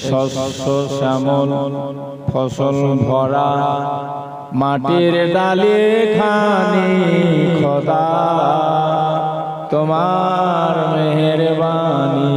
শস্য শ্যামল ফসল ভরা মাটির ডালে খানি খোদা তোমার মেহেরবানি।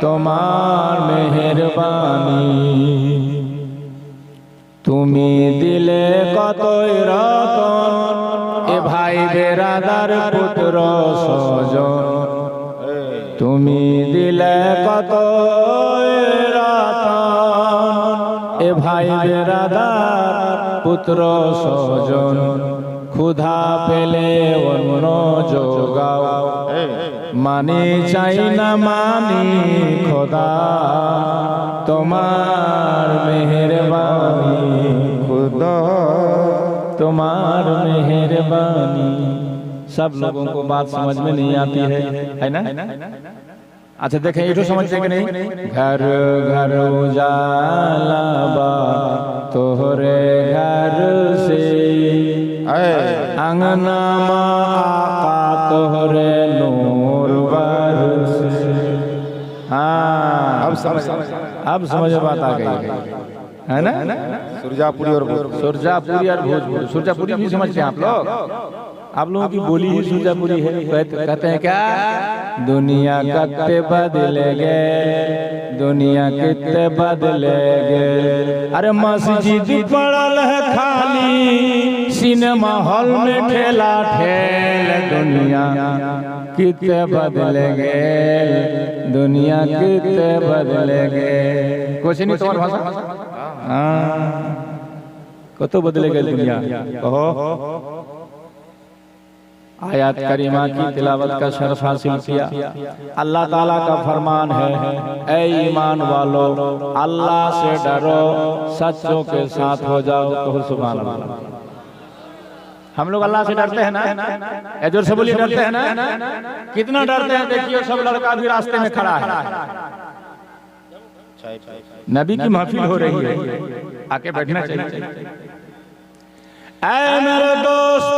তোমার মেহেরবানি। তুমি দিলে কতই রতন এ ভাই বেরাদার পুত্র স্বজন, তুমি দিলে কতই রতন ভাই বেরাদার পুত্র স্বজন ক্ষুধা পেলে অন্ন যোগাও মানি চাই না মানি খোদা তোমার মেহেরবানি खुदा तुम्हार मेहरबानी। सब लोगों को बात समझ में नहीं आती है ना? अच्छा देखें ये तो समझते कि नहीं? घर घर उजाला बा तोहरे घर से अंगना आका तोहरे नूर बरसे। हाँ अब समझ बात आ गई है ना? सुरजापुरी और सुरजापुरी और भोजपुरी। सुरजापुरी भी समझते हैं आप लोगों की बोली ही सुरजापुरी है। कहते हैं क्या? दुनिया कितने बदले गए, दुनिया कितने बदले गए। अरे मस्जिद पड़ल है खाली, सिनेमा हॉल में ठेला ठेल। दुनिया कितने बदले गए, दुनिया कितने बदले गए। कुछ नहीं तुम्हारी भाषा? कतो बदले गए दुनिया। कहो आयत करीमा की तिलावत का शरफ हासिल किया। अल्लाह ताला का फरमान है, ऐ ईमान वालो अल्लाह से डरो, सच्चों के साथ हो जाओ। कहो सुभान अल्लाह। हम लोग अल्लाह से डरते हैं ना? जोर से बोलिए, डरते हैं ना? कितना डरते हैं देखिए, सब लड़का भी रास्ते में खड़ा है। नबी की महफिल हो रही है, आके बैठना चाहिए। ऐ मेरे दोस्त,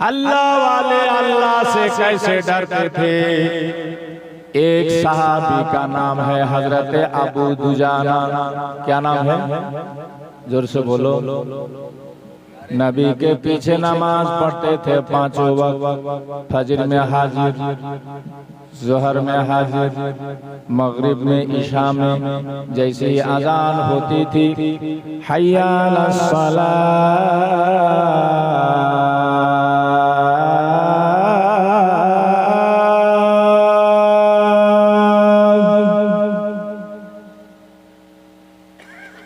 अल्लाह वाले अल्लाह से कैसे डरते थे? एक सहाबी का नाम है हजरत अबू दुजाना। क्या नाम है? जोर से बोलो। नबी के पीछे नमाज पढ़ते थे पांचों वक्त। फजर में हाजिर, जोहर में हाजिर, मगरिब में, इशा में। जैसे ही अजान होती थी, हय्या अलस सलाह,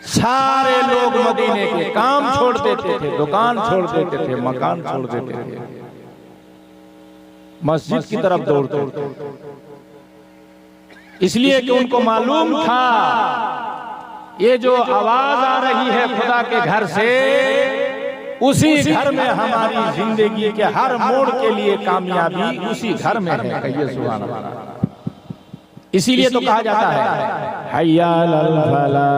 सारे लोग मदीने के काम छोड़ देते थे, दुकान छोड़ देते थे, मकान छोड़ देते थे, मस्जिद की तरफ दौड़ते थे। इसलिए कि उनको मालूम था ये जो आवाज आ रही है खुदा के घर से, उसी घर में हमारी जिंदगी के हर मोड़ के लिए कामयाबी उसी घर में है। कहिए सुभान अल्लाह। इसीलिए तो कहा जाता है हय्या अलल फलाह।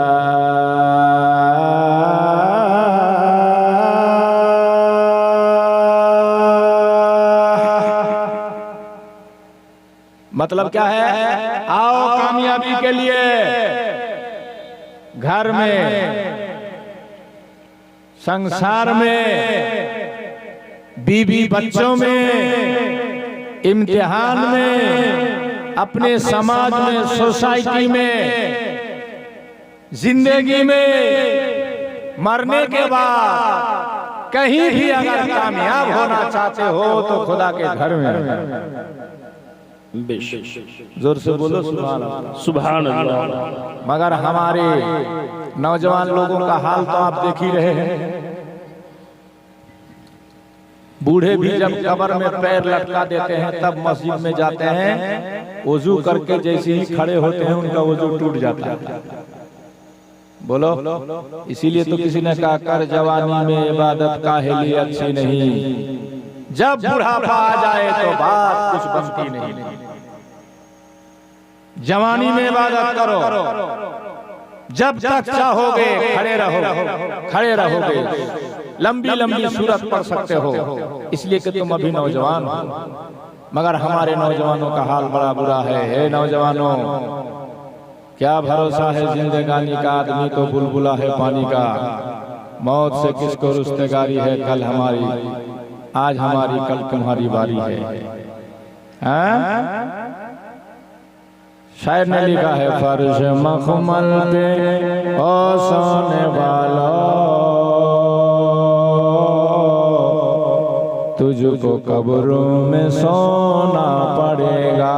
मतलब क्या है? आओ कामयाबी के लिए। घर में, संसार में, बीवी बच्चों में, इम्तिहान में, अपने समाज में, सोसाइटी में, जिंदगी में, मरने के बाद कहीं भी अगर कामयाब होना चाहते हो तो खुदा के घर में। जोर से बोलो सुभान अल्लाह। सुभान अल्लाह। मगर हमारे नौजवान लोगों का हाल तो आप देख ही रहे हैं। बूढ़े भी जब कब्र में पैर लटका देते हैं तब मस्जिद में जाते हैं, वजू करके जैसे ही खड़े होते हैं उनका वजू टूट जाता है। बोलो, इसीलिए तो किसी ने कहा कर जवानी में इबादत काहेली अच्छी नहीं, जब बुढ़ापा आ जाए तो बात कुछ बनती नहीं। जवानी में इबादत करो, जब तक चाहोगे खड़े रहोगे, लंबी लंबी सूरत पढ़ सकते हो, इसलिए कि तुम अभी नौजवान हो। मगर हमारे नौजवानों का हाल बड़ा बुरा है। हे नौजवानों, क्या भरोसा है जिंदगानी का, आदमी तो बुलबुला है पानी का। मौत से किसको रुश्तेगारी है, कल हमारी, आज हमारी, कल तुम्हारी बारी है। शायर ने लिखा है, फर्श मखमल पे ओ सोने वाला, तुझको कब्रों में सोना पड़ेगा।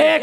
1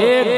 1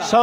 100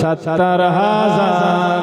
70,000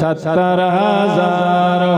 70,000